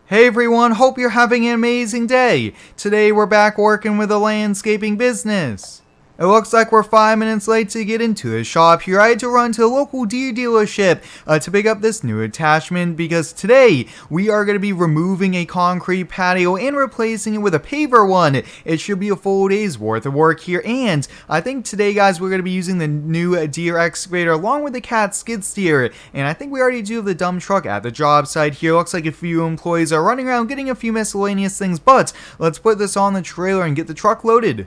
Hey everyone, hope you're having an amazing day. Today we're back working with a landscaping business. It looks like we're 5 minutes late to get into the shop here. I had to run to the local Deere dealership to pick up this new attachment because today we are going to be removing a concrete patio and replacing it with a paver one. It should be a full day's worth of work here, and I think today, guys, we're going to be using the new Deere excavator along with the cat skid steer, and I think we already do have the dump truck at the job site here. Looks like a few employees are running around getting a few miscellaneous things, but let's put this on the trailer and get the truck loaded.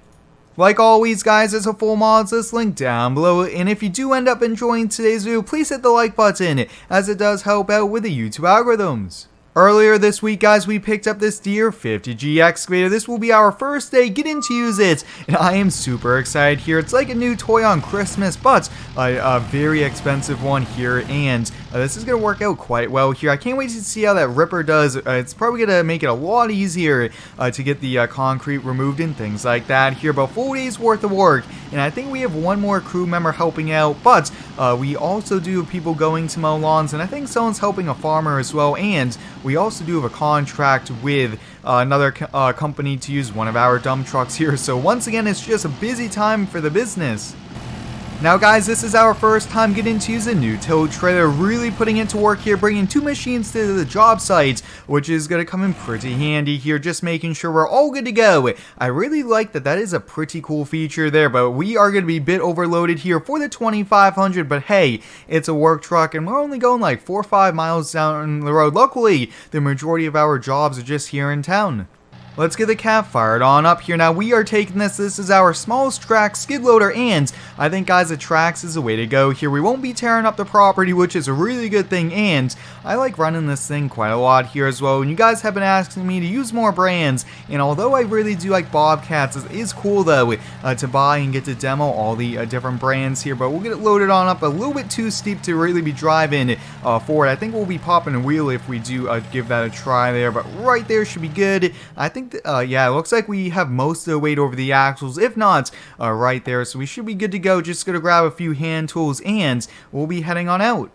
Like always, guys, there's a full mods list link down below, and if you do end up enjoying today's video, please hit the like button, as it does help out with the YouTube algorithms. Earlier this week, guys, we picked up this Deere 50G excavator. This will be our first day getting to use it, and I am super excited here. It's like a new toy on Christmas, but a very expensive one here, and this is going to work out quite well here. I can't wait to see how that ripper does. It's probably going to make it a lot easier to get the concrete removed and things like that here. About 4 days worth of work, and I think we have one more crew member helping out, but we also do have people going to mow lawns, and I think someone's helping a farmer as well, and we also do have a contract with another company to use one of our dump trucks here. So once again, it's just a busy time for the business. Now, guys, this is our first time getting to use a new tow trailer, really putting it to work here, bringing 2 machines to the job site, which is going to come in pretty handy here, just making sure we're all good to go. I really like that. That is a pretty cool feature there, but we are going to be a bit overloaded here for the 2500, but hey, it's a work truck, and we're only going like 4 or 5 miles down the road. Luckily, the majority of our jobs are just here in town. Let's get the cat fired on up here. Now, we are taking this. This is our smallest track skid loader, and I think, guys, the tracks is the way to go here. We won't be tearing up the property, which is a really good thing, and I like running this thing quite a lot here as well. And you guys have been asking me to use more brands, and although I really do like Bobcats, it is cool, though, to buy and get to demo all the different brands here, but we'll get it loaded on up. A little bit too steep to really be driving forward. I think we'll be popping a wheel if we do give that a try there, but right there should be good. I think yeah, it looks like we have most of the weight over the axles, if not right there, so we should be good to go. Just gonna grab a few hand tools and we'll be heading on out.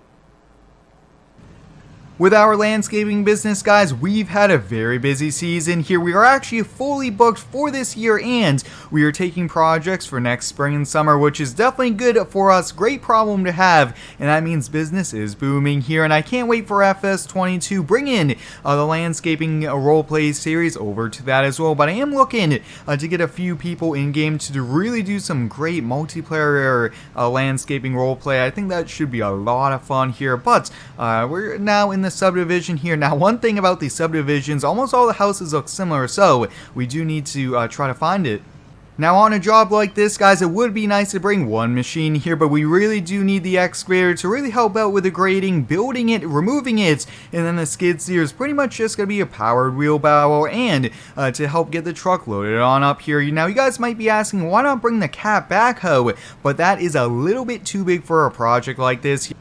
With our landscaping business, guys, we've had a very busy season here. We are actually fully booked for this year, and we are taking projects for next spring and summer, which is definitely good for us. Great problem to have, and that means business is booming here, and I can't wait for FS19 to bring in the landscaping roleplay series over to that as well. But I am looking to get a few people in-game to really do some great multiplayer landscaping roleplay. I think that should be a lot of fun here, but we're now in the subdivision here. Now, one thing about these subdivisions, almost all the houses look similar, so we do need to try to find it. Now, on a job like this, guys, it would be nice to bring one machine here, but we really do need the excavator to really help out with the grading, building it, removing it, and then the skid steer is pretty much just going to be a powered wheelbarrow and to help get the truck loaded on up here. Now, you guys might be asking, why not bring the cat backhoe? But that is a little bit too big for a project like this.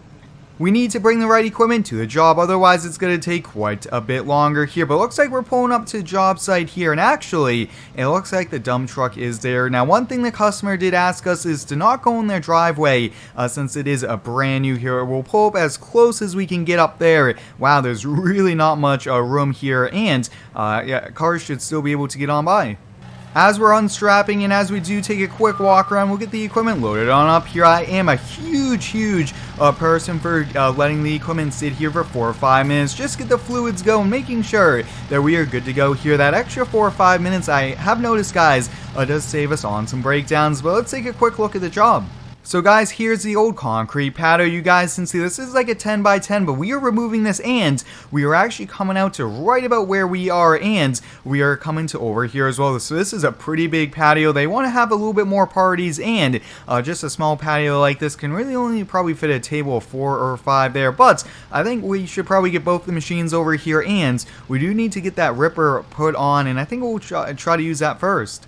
We need to bring the right equipment to the job, otherwise it's going to take quite a bit longer here. But it looks like we're pulling up to the job site here, and actually, it looks like the dump truck is there. Now, one thing the customer did ask us is to not go in their driveway, since it is a brand new here. We'll pull up as close as we can get up there. Wow, there's really not much room here, and yeah, cars should still be able to get on by. As we're unstrapping and as we do take a quick walk around, we'll get the equipment loaded on up here. I am a huge person for letting the equipment sit here for 4 or 5 minutes. Just get the fluids going, making sure that we are good to go here. That extra 4 or 5 minutes, I have noticed, guys, does save us on some breakdowns. But let's take a quick look at the job. So, guys, here's the old concrete patio. You guys can see this is like a 10 by 10, but we are removing this, and we are actually coming out to right about where we are, and we are coming to over here as well. So this is a pretty big patio. They want to have a little bit more parties, and just a small patio like this can really only probably fit a table of 4 or 5 there, but I think we should probably get both the machines over here, and we do need to get that ripper put on, and I think we'll try to use that first.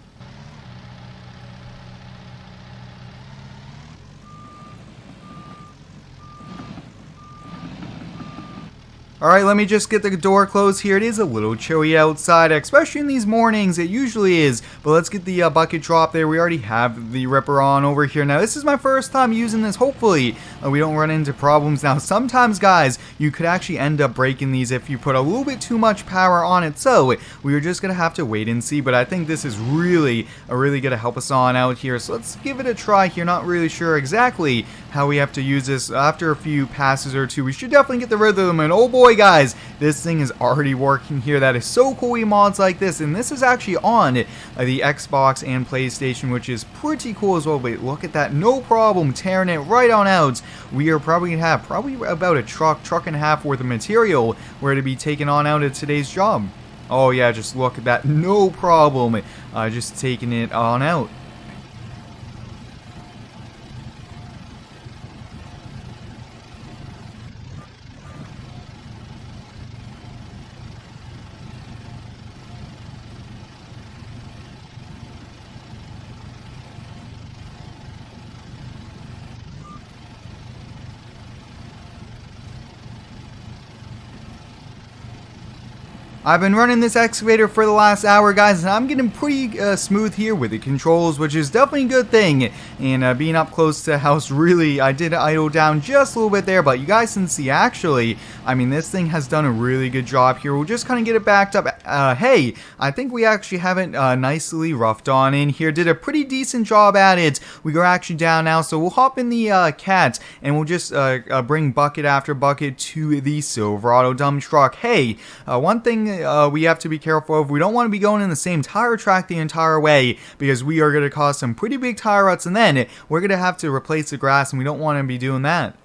Alright, let me just get the door closed here. It is a little chilly outside, especially in these mornings. It usually is. But let's get the bucket drop there. We already have the ripper on over here. Now, this is my first time using this. Hopefully, we don't run into problems. Now, sometimes, guys, you could actually end up breaking these if you put a little bit too much power on it. So we are just gonna have to wait and see, but I think this is really gonna help us on out here. So let's give it a try here. Not really sure exactly how we have to use this. After a few passes or two, we should definitely get the rhythm. And oh boy, guys, this thing is already working here. That is so cool, mods like this, and this is actually on the Xbox and PlayStation, which is pretty cool as well. But look at that, no problem, tearing it right on out. We are probably gonna have about a truck and a half worth of material where to be taken on out at today's job. Oh yeah, just look at that, no problem, just taking it on out. I've been running this excavator for the last hour, guys, and I'm getting pretty smooth here with the controls, which is definitely a good thing. And being up close to the house, really, I did idle down just a little bit there, but you guys can see, actually, I mean, this thing has done a really good job here. We'll just kind of get it backed up. Hey, I think we actually have it nicely roughed on in here. Did a pretty decent job at it. We are actually down now, so we'll hop in the cat, and we'll just bring bucket after bucket to the Silverado dump truck. Hey, one thing we have to be careful of, we don't want to be going in the same tire track the entire way, because we are going to cause some pretty big tire ruts, and then we're going to have to replace the grass, and we don't want to be doing that.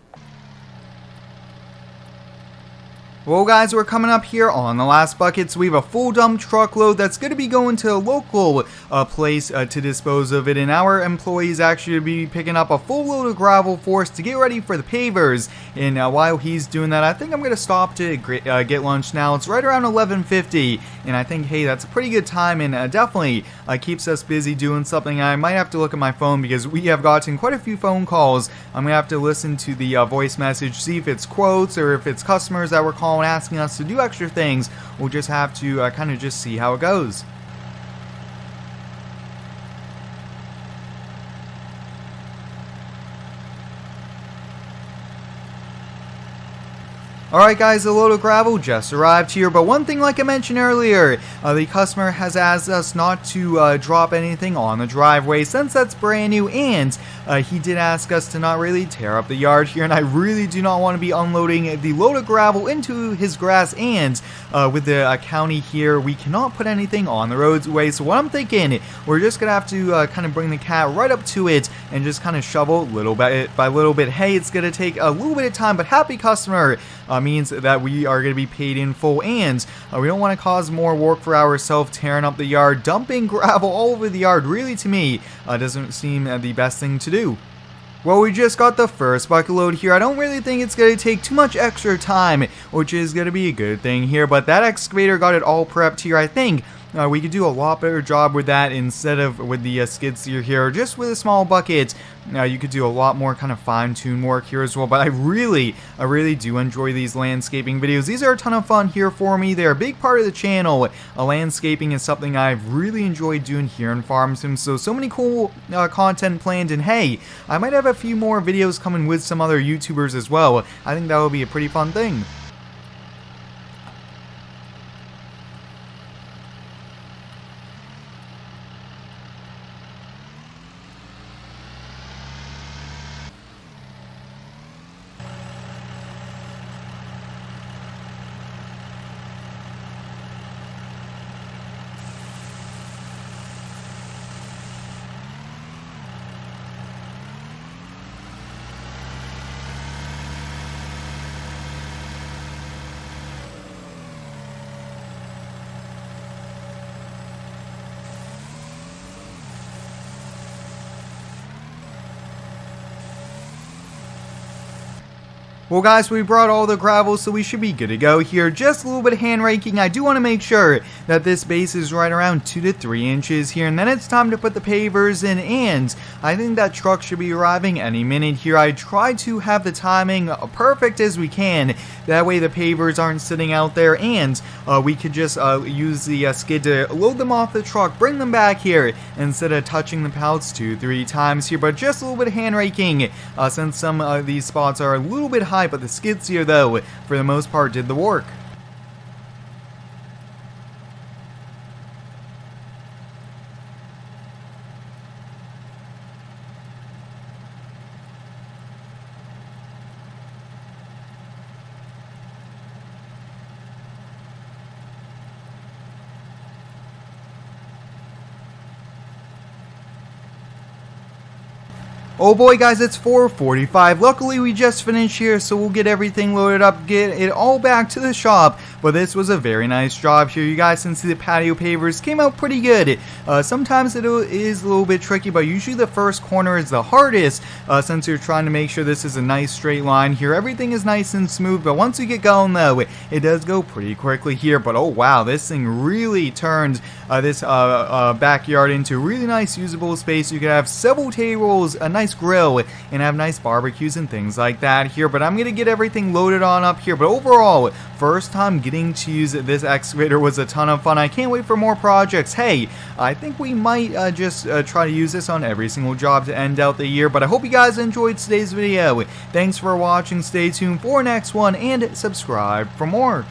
Well, guys, we're coming up here on the last bucket, so we have a full dump truckload that's going to be going to a local place to dispose of it, and our employees actually will be picking up a full load of gravel for us to get ready for the pavers. And while he's doing that, I think I'm going to stop to get lunch now. It's right around 11:50, and I think, hey, that's a pretty good time, and definitely keeps us busy doing something. I might have to look at my phone because we have gotten quite a few phone calls. I'm going to have to listen to the voice message, see if it's quotes or if it's customers that were calling asking us to do extra things. We'll just have to kind of just see how it goes. Alright guys, a load of gravel just arrived here, but one thing like I mentioned earlier, the customer has asked us not to drop anything on the driveway since that's brand new, and he did ask us to not really tear up the yard here, and I really do not want to be unloading the load of gravel into his grass, and with the county here, we cannot put anything on the roadway. So what I'm thinking, we're just going to have to kind of bring the cat right up to it and just kind of shovel little bit by little bit. Hey, it's going to take a little bit of time, but happy customer means that we are going to be paid in full, and we don't want to cause more work for ourselves tearing up the yard, dumping gravel all over the yard. Really, to me, doesn't seem the best thing to do. Well, we just got the first bucket load here. I don't really think it's going to take too much extra time, which is going to be a good thing here, but that excavator got it all prepped here. I think we could do a lot better job with that instead of with the skid steer here, just with a small bucket. You could do a lot more kind of fine-tune work here as well, but I really do enjoy these landscaping videos. These are a ton of fun here for me. They're a big part of the channel. Landscaping is something I've really enjoyed doing here in Farm Sim, so many cool content planned, and hey, I might have a few more videos coming with some other YouTubers as well. I think that would be a pretty fun thing. Well guys, we brought all the gravel, so we should be good to go here. Just a little bit of hand raking. I do want to make sure that this base is right around 2 to 3 inches here, and then it's time to put the pavers in, and I think that truck should be arriving any minute here. I try to have the timing perfect as we can, that way the pavers aren't sitting out there, and we could just use the skid to load them off the truck, bring them back here, instead of touching the pallets 2-3 times here. But just a little bit of hand raking, since some of these spots are a little bit high high, but the skid steer though, for the most part, did the work. Oh boy guys, it's 4:45. Luckily we just finished here, so we'll get everything loaded up, get it all back to the shop. But this was a very nice job here. You guys can see the patio pavers came out pretty good. Sometimes it is a little bit tricky, but usually the first corner is the hardest, since you're trying to make sure this is a nice straight line here. Everything is nice and smooth, but once you get going though, it does go pretty quickly here. But oh wow, this thing really turned this backyard into really nice usable space. You could have several tables, a nice grill, and have nice barbecues and things like that here. But I'm gonna get everything loaded on up here. But overall, first time getting to use this excavator was a ton of fun. I can't wait for more projects. Hey, I think we might just try to use this on every single job to end out the year. But I hope you guys enjoyed today's video. Thanks for watching. Stay tuned for next one and subscribe for more.